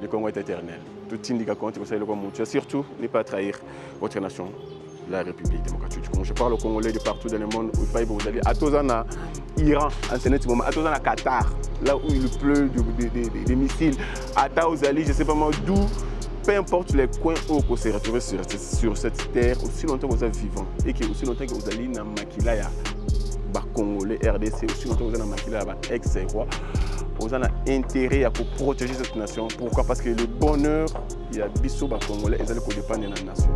le Congo est éternel. Tout indique compte, vous savez le Congo. Surtout, ne pas trahir votre nation, la République démocratique du Congo. Je parle aux Congolais de partout dans le monde où vous allez. À Tozana, Iran, à Tozana, Qatar, là où il pleut des missiles. À Taouzali, je ne sais pas moi d'où. Peu importe les coins où vous se retrouvez sur cette terre, aussi longtemps que vous êtes vivant et que aussi longtemps que vous allez dans Makilaya, Congolais, RDC, aussi longtemps que vous êtes dans Makilaya, ex-roi, vous avez intérêt à protéger cette nation. Pourquoi? Parce que le bonheur, il y a Bissot Congolais et ils allaient dépendre de la nation.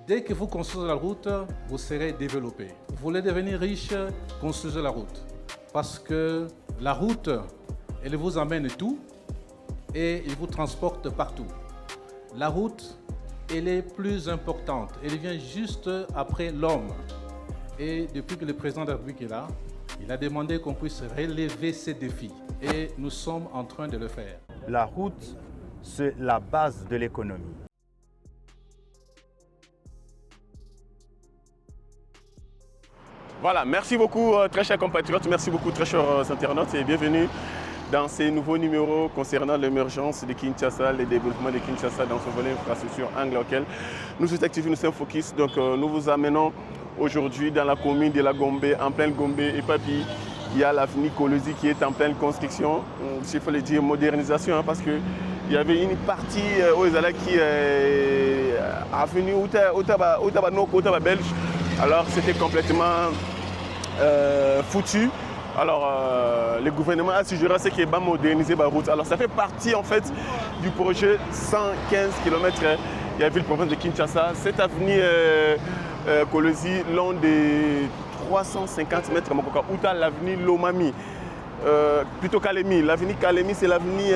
Dès que vous construisez la route, vous serez développé. Vous voulez devenir riche, construisez la route. Parce que la route, elle vous amène tout et elle vous transporte partout. La route, elle est plus importante. Elle vient juste après l'homme. Et depuis que le président de la République est là, il a demandé qu'on puisse relever ces défis. Et nous sommes en train de le faire. La route, c'est la base de l'économie. Voilà, merci beaucoup très chers compatriotes, merci beaucoup très chers internautes et bienvenue dans ces nouveaux numéros concernant l'émergence de Kinshasa, le développement de Kinshasa dans son volet infrastructure angle auquel nous sommes actifs, nous sommes focus. Donc nous vous amenons aujourd'hui dans la commune de la Gombe, en pleine Gombe et Papi. Il y a l'avenue Kolosi qui est en pleine construction, il faut le dire modernisation, hein, parce qu'il y avait une partie aux Zala qui est avenue Outaba Belge. Alors c'était complètement foutu. Alors le gouvernement a suggéré ce qui est moderniser la route. Alors ça fait partie en fait du projet 115 km de la ville province de Kinshasa. Cette avenue Kolosi, long de 350 mètres, où tu as l'avenue Lomami, plutôt Kalemi. L'avenue Kalemi, c'est l'avenue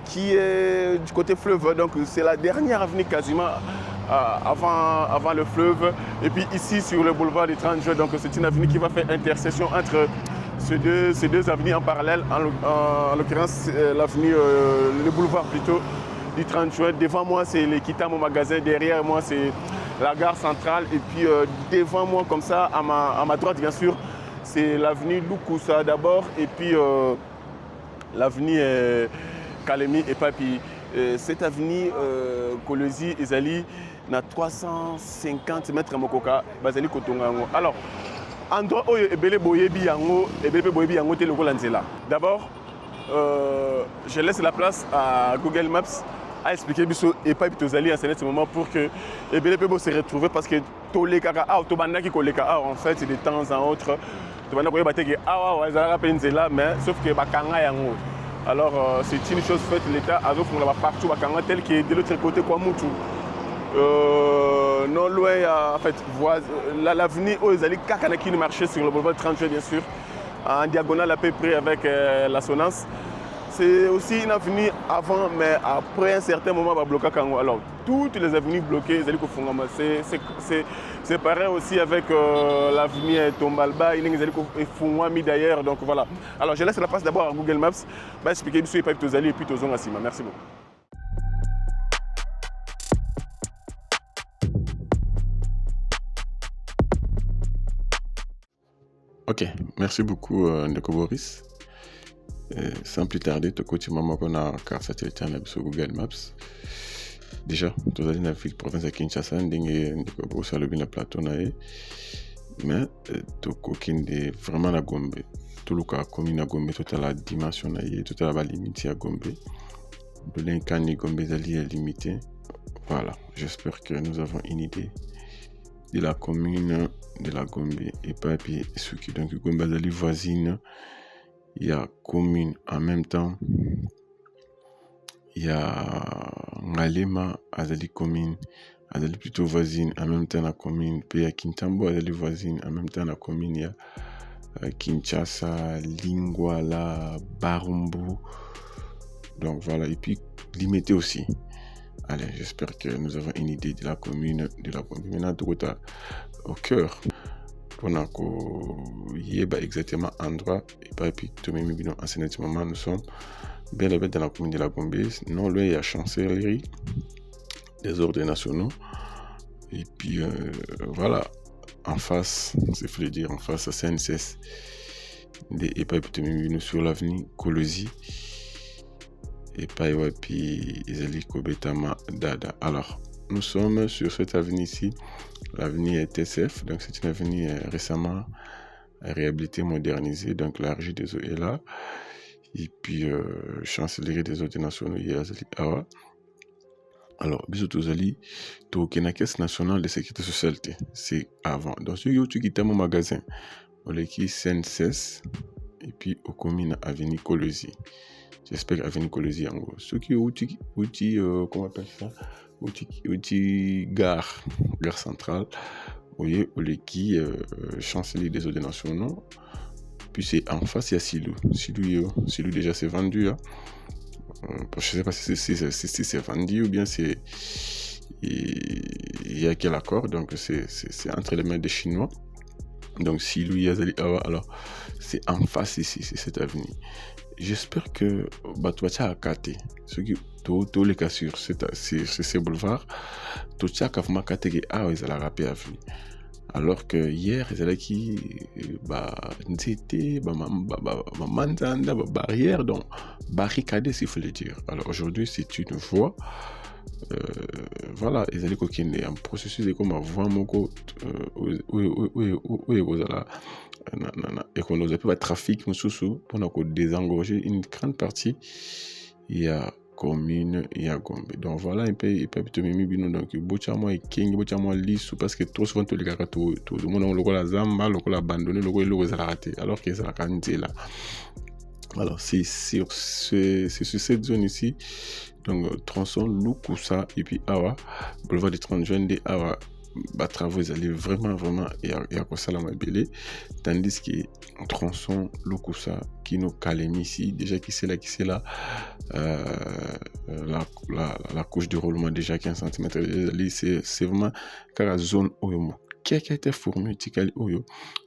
qui est du côté fleuve. Donc c'est la dernière avenue quasiment avant le fleuve. Et puis ici sur le boulevard des 30 Juin, donc c'est une avenue qui va faire intersection entre ces deux avenues en parallèle, en l'occurrence l'avenue, le boulevard plutôt du 30 Juin. Devant moi c'est l'Equita, mon magasin, derrière moi c'est la gare centrale et puis devant moi comme ça, à ma droite bien sûr, c'est l'avenue Lukusa d'abord et puis l'avenue Kalemi et Papi. Cette avenue Kolosi ezali na 350 mètres mokoka bazali kotongango. Alors endroit oyo ebele boyebi yango te lokola nzela. D'abord je laisse la place à Google Maps a expliqué biso et pas bitozali à ce moment pour que Ebele Pebo se retrouve parce que tous les cas autobanda qui koleka en fait c'est de temps en autre autobanda koyeba te que awa ezalaka pe nzela mais sauf que bakanga yango. Alors c'est une chose faite, l'État a fait partout bakanga tel que de l'autre côté quoi Moutou. Non loin en fait l'avenue où ils allaient kakanaki marcher sur le boulevard 30 juin bien sûr en diagonale à peu près avec la Sonance. C'est aussi une avenue avant, mais après un certain moment, on va bloquer Kango. Alors, toutes les avenues bloquées, c'est pareil aussi avec l'avenue Tombalba, il y a Fouami d'ailleurs. Donc voilà. Alors, je laisse la place d'abord à Google Maps. Je vais expliquer ce que vous allez et puis vous allez. Merci beaucoup. Ok, merci beaucoup Ndeko Boris. Sans plus tarder, tu coach maman qu'on a carte satellitaire sur Google Maps. Déjà, tu as dit la ville province de Kinshasa, Ndeko Boris a le bien plateau nae. Mais tu coquine de vraiment la Gombe. Tout le cas commune à Gombe, toute la dimension nae, toute la limite à Gombe. De l'incarné Gombe Zali est limité. Voilà, j'espère que nous avons une idée de la commune de la Gombe et pas puis ce qui donc Gombe Zali voisine. Il y a commune en même temps. Il y a Ngalema, Azali commune, Azali plutôt voisine, en même temps la commune. Puis il y a Kintambo, Azali voisine, en même temps la commune. Il y a Kinshasa, Lingwala, Barumbu. Donc voilà, et puis limité aussi. Allez, j'espère que nous avons une idée de la commune de la Gombe. Maintenant, tout est au cœur. Il y a exactement endroit et pas puis tout même en ce moment nous sommes bien dans la commune de la Gombe. Non loin il y a chancellerie des ordres nationaux et puis voilà en face c'est faut le dire en face à CNSS et pas puis tout même sur l'avenue Kolosi et pas et puis Ezali Kobetama Dada. Alors nous sommes sur cette avenue ici, l'avenue TSF, donc c'est une avenue récemment réhabilitée, modernisée, donc la régie des eaux est là, et puis chancellerie des eaux nationaux, il y a Zali Awa. Alors, bisous Zali, tu as la caisse nationale de sécurité sociale, c'est avant. Donc, si tu quittes mon magasin, on l'équipe CNSS, et puis au commune avenue Kolosi. J'espère qu'avenue Kolosi en gros. Ceux qui ont comment on appelle ça? Outil gare centrale, vous voyez, qui chancelier des eaux nationaux. Puis c'est en face, il y a Silou déjà c'est vendu. Hein. Je ne sais pas si c'est vendu ou bien c'est. Il y a quel accord, donc c'est entre les mains des Chinois. Donc Silou Yazali Awa, alors c'est en face ici, c'est cette avenue. J'espère que tu as capté ce qui tous les cas sur ces boulevards, tout ça a vraiment capté que ils allaient rapper avenue. Alors que hier ils allaient qui n'était manzanda barrière donc barricadé s'il faut le dire. Alors aujourd'hui c'est une voie. Voilà, ils allaient coquiner un processus de comme voie moko où et qu'on nous a pas trafic pour désengorger une grande partie. Il y a commune, il y a Gombe. Donc voilà un peu de mimi bino donc bochamo et king bochamo lisu parce que trop souvent tout les gars tout le monde on le la zamba le abandonné le za raté alors que ça la canté là. Alors c'est sur cette zone ici donc tronçon Lukusa et puis Awa boulevard des 30 juin de Awa travaux ils allaient vraiment et à quoi ça la mobile tandis que tronçon Lukusa qui nous calme ici déjà qui c'est là la couche de roulement déjà 15 cm c'est vraiment car la zone oyomo qui a été fournie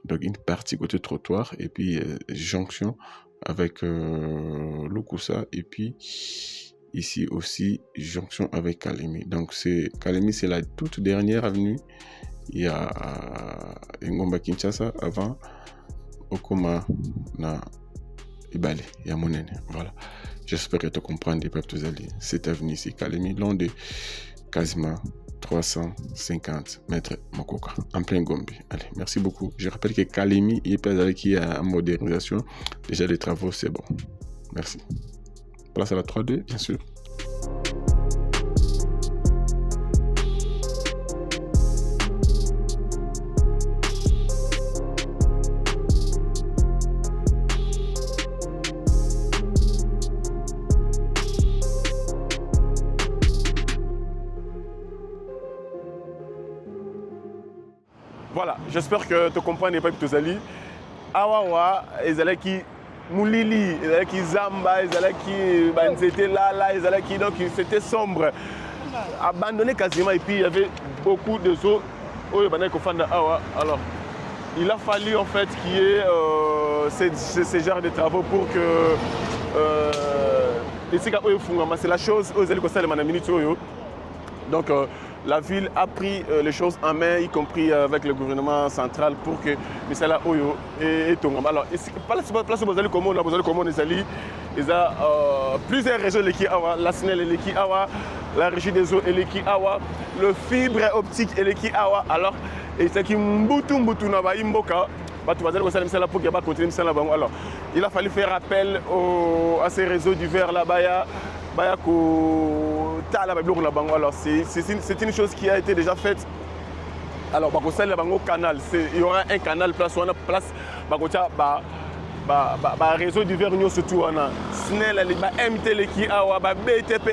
donc une partie côté trottoir et puis jonction avec Lukusa et puis ici aussi jonction avec Kalemi. Donc Kalemi c'est la toute dernière avenue. Il y a Ngomba Kinshasa avant Okoma na Ibale, il y a Monene. Voilà. J'espère que tu comprends des peuples Zali. Cette avenue ici Kalemi long de quasiment 350 mètres Mokoka, en plein Gombe. Allez, merci beaucoup. Je rappelle que Kalemi est pas qui a en modernisation. Déjà les travaux, c'est bon. Merci. Place à la 3-2, bien sûr. j'espère que tu comprends pas que tu ali. Awawa, ezalaki Moulili, ezalaki Zamba, ezalaki Banzete Lala, ezalaki donc c'était sombre. Abandonné quasiment et puis il y avait beaucoup de eaux. Alors, il a fallu en fait qu'il y ait ces genres de travaux pour que c'est la chose donc la ville a pris les choses en main, y compris avec le gouvernement central pour que Misala Oyo et Tongama. Alors, place où vous allez comment il y a plusieurs réseaux, la SNEL, la régie des eaux, le fibre optique, alors, et c'est qui Mbutu Naba Imboka. Alors, il a fallu faire appel à ces réseaux divers là-bas. Alors, c'est une chose qui a été déjà faite. Alors, canal, il y aura un canal place, réseau divers surtout SNEL, MT, BTP,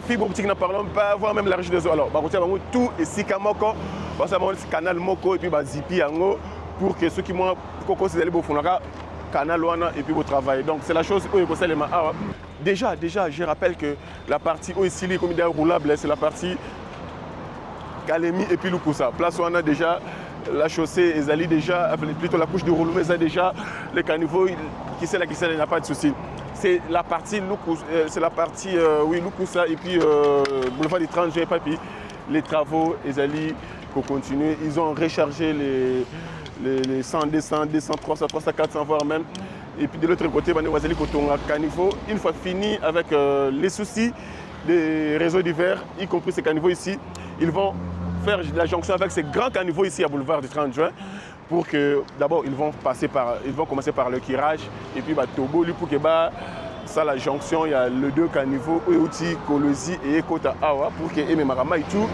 fibre optique, n'en parlons pas, voire même la régie des eaux. Alors, tout est si kamoko, canal moko et puis zipi pour que ceux qui m'ont canal et puis au travail. Donc c'est la chose où il déjà, je rappelle que la partie OICILI comme roulable, c'est la partie Kalemi et puis Lukusa. Place où on a déjà la chaussée, Ezali déjà, plutôt la couche de roulement, déjà les caniveaux, qui c'est là, il n'y a pas de souci. C'est la partie Lukusa et puis boulevard des 30 juin, et puis les travaux, Ezali, qu'on continue. Ils ont rechargé les 100, 200, 200, 300, 300, 400, voire même. Et puis de l'autre côté, une fois fini avec les soucis des réseaux divers, y compris ces caniveaux ici, ils vont faire la jonction avec ces grands caniveaux ici à boulevard du 30 juin pour que d'abord ils vont commencer par le kirage et puis Togo, pour que ça la jonction, il y a les deux caniveaux, Outi, Kolosi et Kota Awa pour que Marama et tout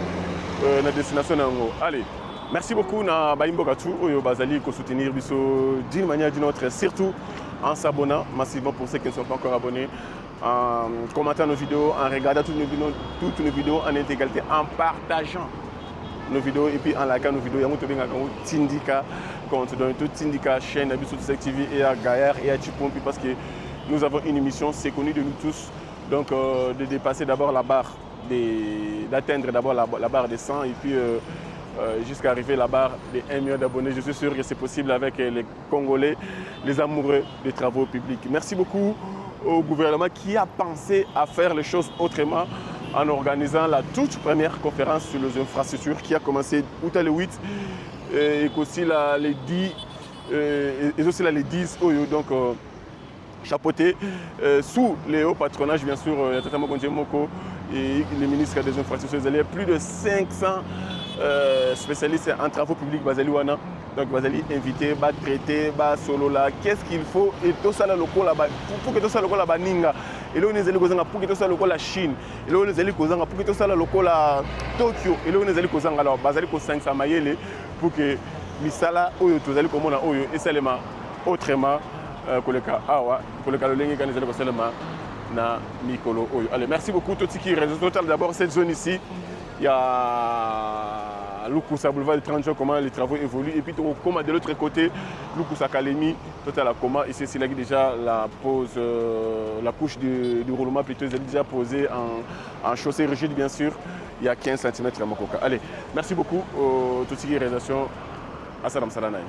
la destination. Allez. Merci beaucoup na Baïmbogatu, Oyo Bazali, pour soutenir Bisso d'une manière ou d'une autre, surtout en s'abonnant massivement pour ceux qui ne sont pas encore abonnés, en commentant nos vidéos, en regardant toutes nos vidéos en intégralité, en partageant nos vidéos et puis en likant nos vidéos. Il y a un Tindika, compte dans tout Tindika, chaîne Bisso TV et à Gaillard et à Chipompi parce que nous avons une émission, c'est connu de nous tous, donc de dépasser d'abord la barre, d'atteindre d'abord la barre des 100 et puis jusqu'à arriver à la barre des 1 million d'abonnés. Je suis sûr que c'est possible avec les Congolais, les amoureux des travaux publics. Merci beaucoup au gouvernement qui a pensé à faire les choses autrement en organisant la toute première conférence sur les infrastructures qui a commencé août le 8 et aussi les 10 donc chapeauté sous les hauts patronages bien sûr Tata Mokonje Moko et les ministres des infrastructures. Il y a plus de 500 spécialistes en travaux publics Bazalouana. Donc Bazali invité, traité, solo là. Qu'est-ce qu'il faut et tout ça là là-bas pour que tout ça là-bas ninga. Et là on est allé pour que tout ça la Chine. Et là on est allé pour que tout ça là Tokyo. Et là on est allé alors Bazali ko 500 mayele pour que misala oyo tozali komona oyo esalema autrement koleka awa koleka lolengi kanizali ko salema na mikolo oyo. Allez, merci beaucoup tout qui réseau total d'abord cette zone ici. Il y a Lukusa boulevard de 30 jours, comment les travaux évoluent. Et puis au coma de l'autre côté, Lukusa Kalemi, total à coma. Ici, c'est là que déjà la pose, la couche du roulement plutôt est déjà posée en chaussée rigide, bien sûr. Il y a 15 cm à Makoka. Allez, merci beaucoup aux toutes les réalisations. Assalam Salanaï.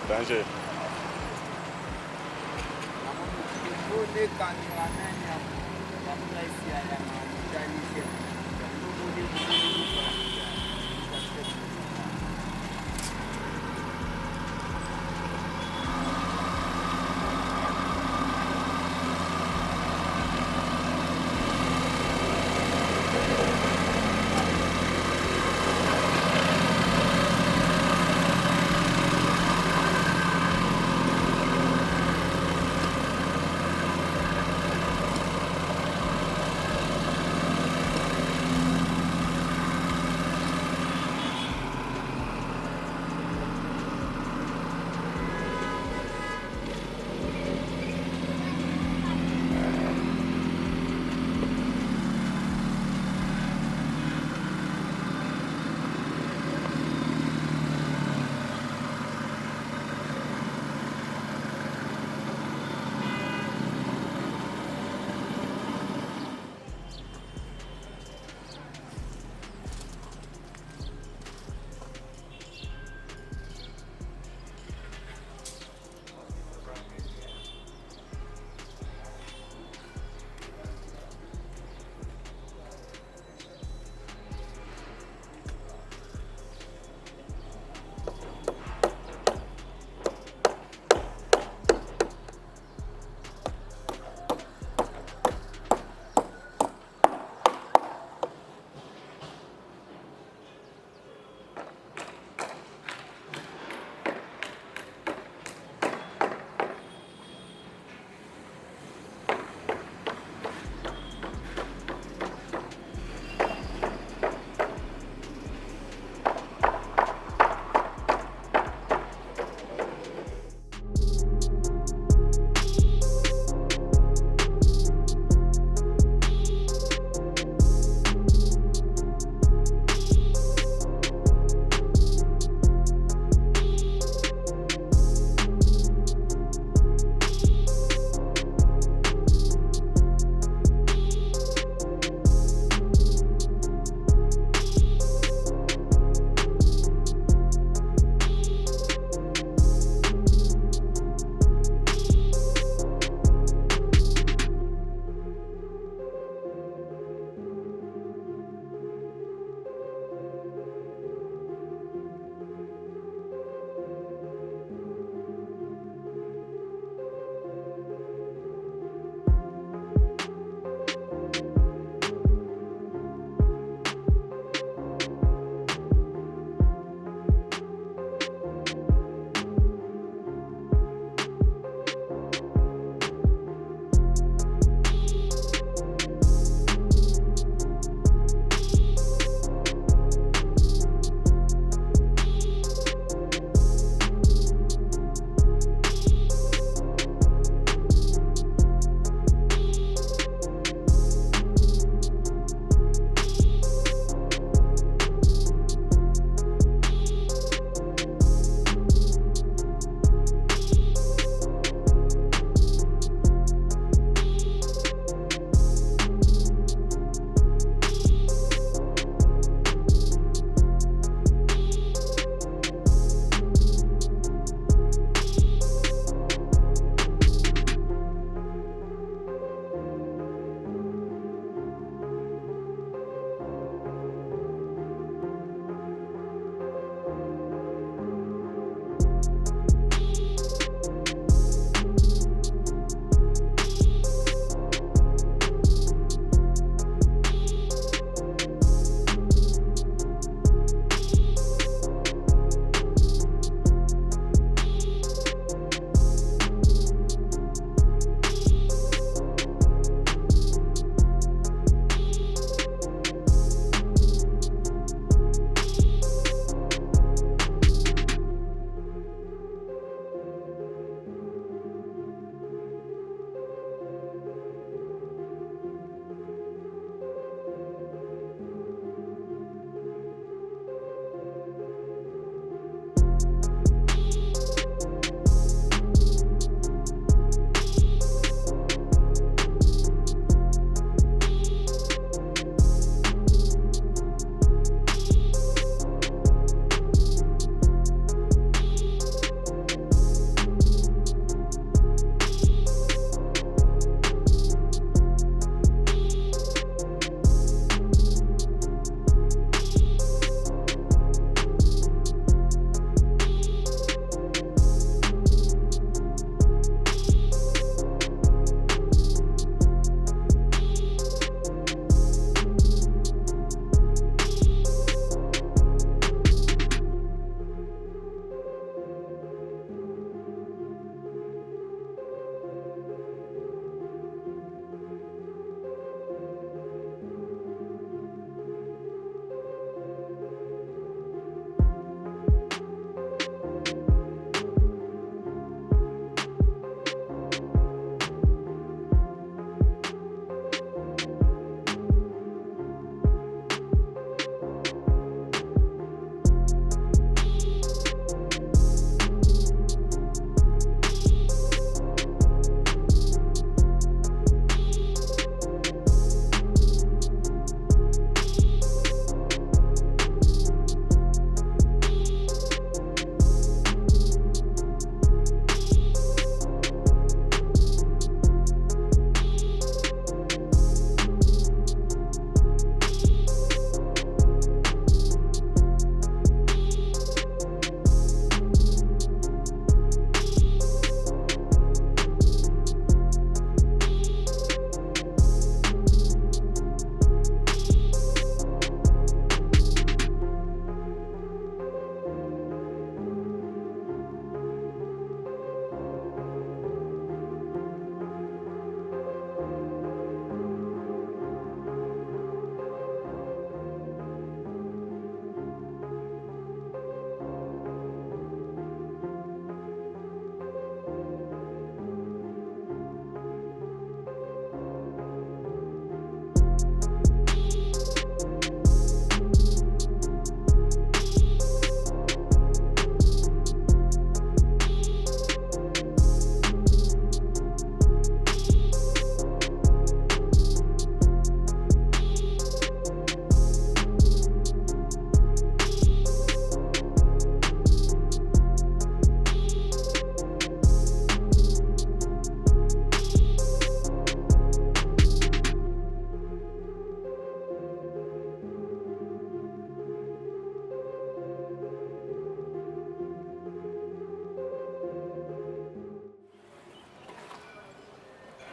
Danger.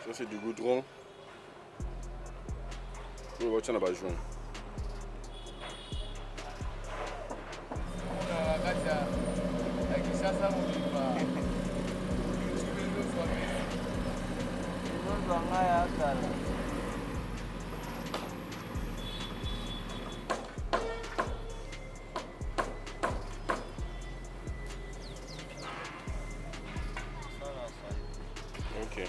Ça c'est du goudron. On va tiens jaune. Ok.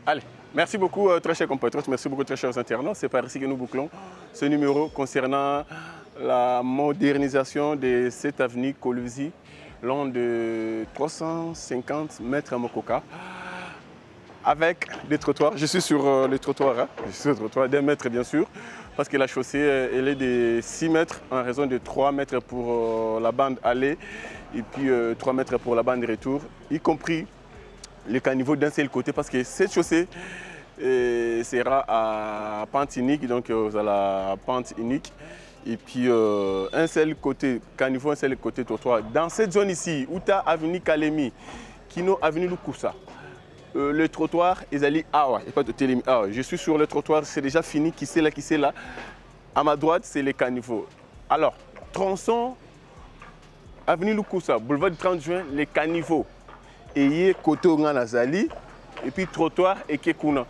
Allez, merci beaucoup très chers compatriotes, merci beaucoup très chers internautes. C'est par ici que nous bouclons ce numéro concernant la modernisation de cette avenue Kolwezi, long de 350 mètres à Mokoka, avec des trottoirs. Je suis sur le trottoir, hein. Je suis sur le trottoir d'un mètre bien sûr, parce que la chaussée elle est de 6 mètres en raison de 3 mètres pour la bande aller et puis 3 mètres pour la bande retour, y compris le caniveau d'un seul côté, parce que cette chaussée sera à pente unique, donc à la pente unique. Et puis un seul côté caniveau, un seul côté trottoir. Dans cette zone ici, où tu as avenue Kalemi, Kino, avenue Lukusa, le trottoir, ils allaient pas de télé. Je suis sur le trottoir, c'est déjà fini, qui c'est là. À ma droite, c'est les caniveaux. Alors, tronçon, avenue Lukusa, boulevard du 30 juin, les caniveaux. Et côté Nazali, et puis trottoir et Kekuna.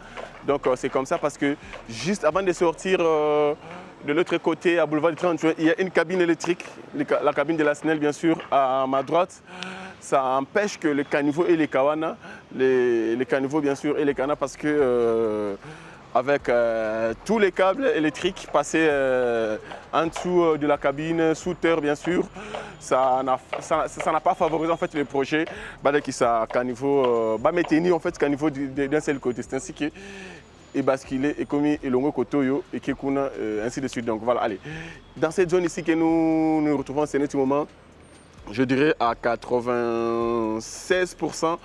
Donc c'est comme ça parce que juste avant de sortir de l'autre côté, à boulevard du 30 juin, il y a une cabine électrique, la cabine de la SNEL bien sûr, à ma droite. ça empêche que les caniveaux et les kawana, les caniveaux bien sûr et les canas, parce que avec tous les câbles électriques passés en dessous de la cabine, sous terre bien sûr, ça n'a pas favorisé en fait le projet qui ça caniveau maintenir en fait caniveau d'un seul côté. C'est ainsi que et basculer et comme et longo kotoyo et kekuna ainsi de suite. Donc voilà, allez. Dans cette zone ici que nous nous retrouvons en ce moment, je dirais à 96%,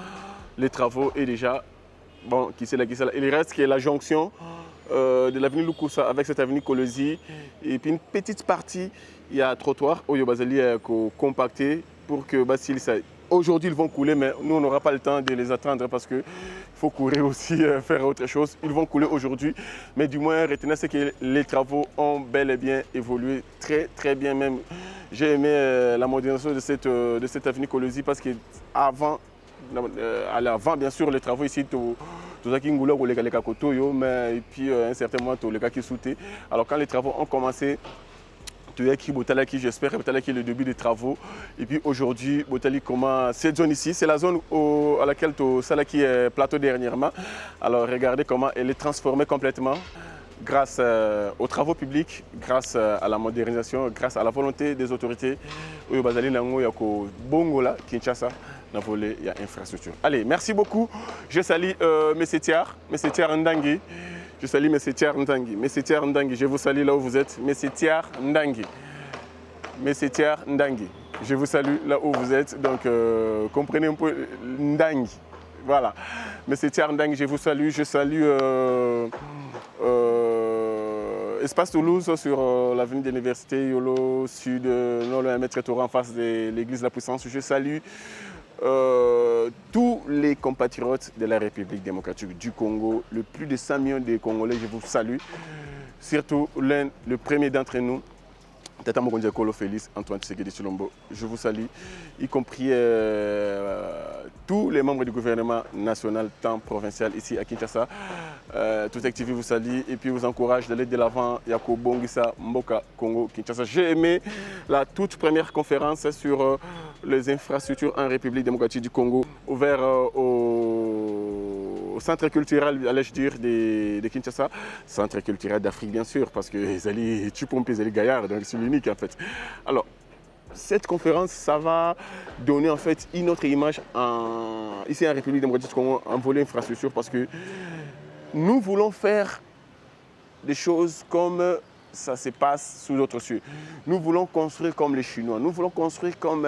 les travaux est déjà bon, qui c'est là. Il reste qui est la jonction de l'avenue Lukusa avec cette avenue Kolosi. Et puis une petite partie, il y a un trottoir où il y a compacté pour que aujourd'hui ils vont couler, mais nous on n'aura pas le temps de les attendre parce qu'il faut courir aussi, faire autre chose. Ils vont couler aujourd'hui, mais du moins retenez c'est que les travaux ont bel et bien évolué très bien même. J'ai aimé la modernisation de cette avenue Kolosi parce qu'avant, bien sûr, les travaux ici, mais et puis à un certain moment, les gars qui soutaient. Alors quand les travaux ont commencé, j'espère que c'est le début des travaux. Et puis aujourd'hui, cette zone ici, c'est la zone à laquelle Salaki est plateau dernièrement. Alors regardez comment elle est transformée complètement grâce aux travaux publics, grâce à la modernisation, grâce à la volonté des autorités. Bongola, Kinshasa. Il y a infrastructure. Allez, merci beaucoup. Je salue Messetiar Ndangi. Je salue Messetiar Ndangi. Messetiar Ndangi, je vous salue là où vous êtes. Messetiar Ndangi. Messetiar Ndangi. Je vous salue là où vous êtes. Donc, comprenez un peu Ndangi. Voilà. Messetiar Ndangi, je vous salue. Je salue Espace Toulouse sur l'avenue de l'Université, Yolo, Sud, non, le 1 mètre en face de l'église de la Puissance. Je salue tous les compatriotes de la République démocratique du Congo, le plus de 100 millions de Congolais, je vous salue. Surtout le premier d'entre nous, Tata Mokondia Kolo Félix, Antoine Tshisekedi Tshilombo, je vous salue, y compris tous les membres du gouvernement national, tant provincial ici à Kinshasa. Tout activé vous salue et puis vous encourage d'aller de l'avant. Yako Bongisa Mboka Congo Kinshasa. J'ai aimé la toute première conférence sur les infrastructures en République démocratique du Congo, ouvert au centre culturel, allais-je dire, de Kinshasa, centre culturel d'Afrique bien sûr, parce que les Tupompe, les Gaillard, donc c'est l'unique en fait. Alors, cette conférence, ça va donner en fait une autre image ici en République démocratique du Congo, en volet infrastructure, parce que nous voulons faire des choses comme ça se passe sous d'autres cieux. Nous voulons construire comme les Chinois, nous voulons construire comme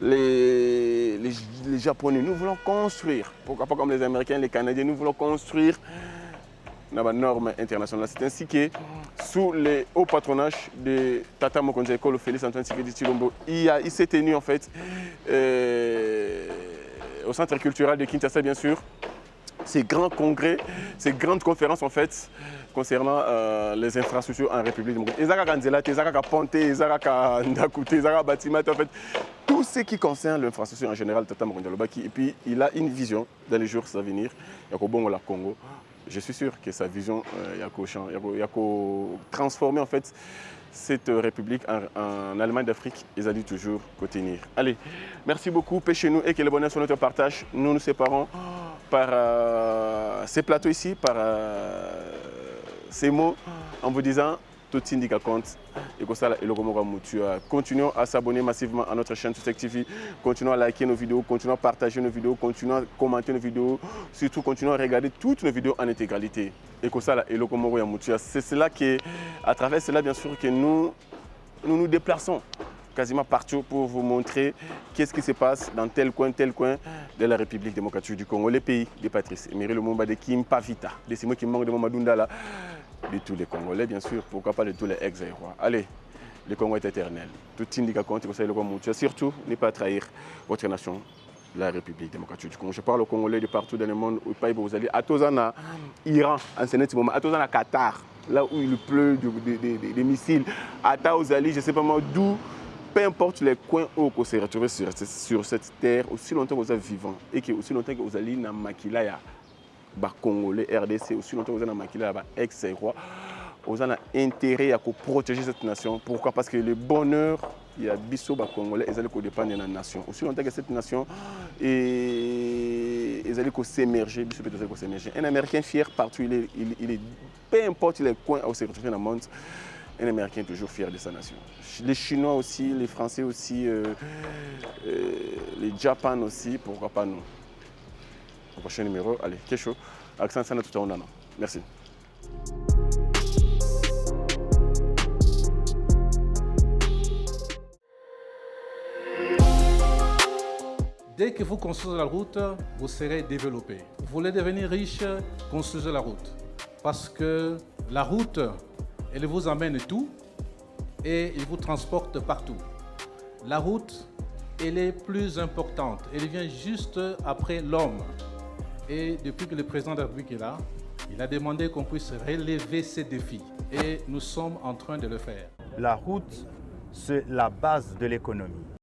les Japonais, nous voulons construire, pourquoi pas comme les Américains, les Canadiens, nous voulons construire dans la norme internationale. C'est ainsi que sous les hauts patronages de Tata Mokondia Kolo Félix Antoine Tshisekedi Tshilombo, il s'est tenu en fait au centre culturel de Kinshasa bien sûr, ces grands congrès, ces grandes conférences en fait concernant les infrastructures en République démocratique. Ezaka Kanzela, Ezaka Ponte, Ezaka Ndakute, Ezaka Batimat, en fait, tout ce qui concerne l'infrastructure en général, Tata Mokondia Lobaki. Et puis il a une vision dans les jours à venir, Yako Bongo la Congo. Je suis sûr que sa vision, Yako transformer en fait cette République en Allemagne d'Afrique, ils ont dit toujours contenir. Allez, merci beaucoup, pêchez-nous et que le bonheur soit notre partage. Nous nous séparons par ces plateaux ici, par ces mots, en vous disant tout indique compte. Et comme ça, continuons à s'abonner massivement à notre chaîne Tutec TV, continuons à liker nos vidéos, continuons à partager nos vidéos, continuons à commenter nos vidéos, surtout continuons à regarder toutes nos vidéos en intégralité. Et comme ça, c'est cela qui, à travers cela, bien sûr, que nous nous déplaçons quasiment partout pour vous montrer qu'est-ce qui se passe dans tel coin de la République démocratique du Congo, les pays des Patrice, Emery Lumumba, de Kim Pavita, de Simon qui manque de Mamadou là, de tous les Congolais, bien sûr, pourquoi pas de tous les ex-Aérois. Allez, le Congo est éternel. Tout indique compte, surtout, ne pas trahir votre nation, la République démocratique du Congo. Je parle aux Congolais de partout dans le monde, où vous allez, à Tozana, Iran, en ce moment, à Tozana, Qatar, là où il pleut des missiles, à Taozali, je ne sais pas moi d'où. Peu importe les coins où vous se retrouvez sur cette terre, aussi longtemps que vous êtes vivant et que aussi longtemps que vous allez dans Makilaya, Congolais, RDC, aussi longtemps que vous êtes dans Makilaya, ex-roi, vous avez intérêt à protéger cette nation. Pourquoi? Parce que le bonheur il y a biso Congolais, ils allaient dépendre de la nation. Aussi longtemps que cette nation et ils allaient s'émerger, un Américain fier partout, il est, peu importe les coins où se retrouve dans le monde, un Américain est toujours fier de sa nation. Les Chinois aussi, les Français aussi, les Japonais aussi, pourquoi pas nous. Au prochain numéro, allez, Kesho, accent ça tout à l'heure. Merci. Dès que vous construisez la route, vous serez développé. Vous voulez devenir riche, construisez la route. Parce que la route, elle vous amène tout et elle vous transporte partout. La route, elle est plus importante. Elle vient juste après l'homme. Et depuis que le président de la République est là, il a demandé qu'on puisse relever ces défis. Et nous sommes en train de le faire. La route, c'est la base de l'économie.